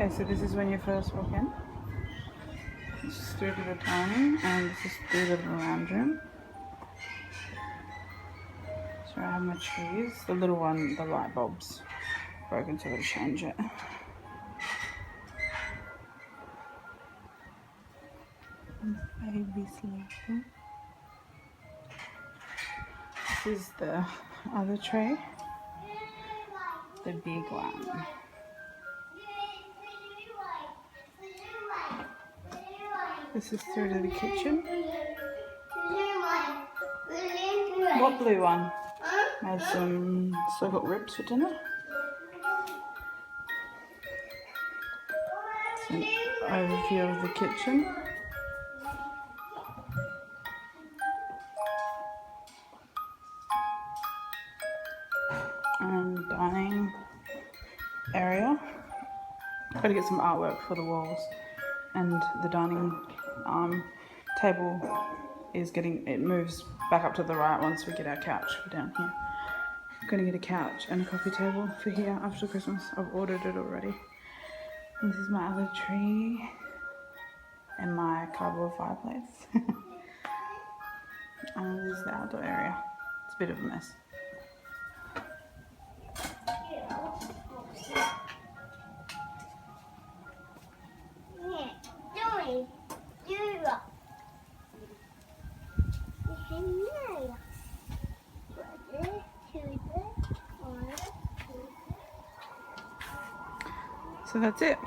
Okay, so this is when you first walk in. This is through to the dining, and this is through to the lounge room. So I have my trees. The little one, the light bulb's broken, so I've got to change it. Baby sleeping. This is the other tray, the big one. This is through to the kitchen. What blue one? Had some circle ribs for dinner. It's an overview of the kitchen. And dining area. Got to get some artwork for the walls, and the dining table is it moves back up to the right once we get our couch for down here. I'm gonna get a couch and a coffee table for here after Christmas. I've ordered it already. And this is my other tree and my cardboard fireplace. And this is the outdoor area. It's a bit of a mess. So that's it.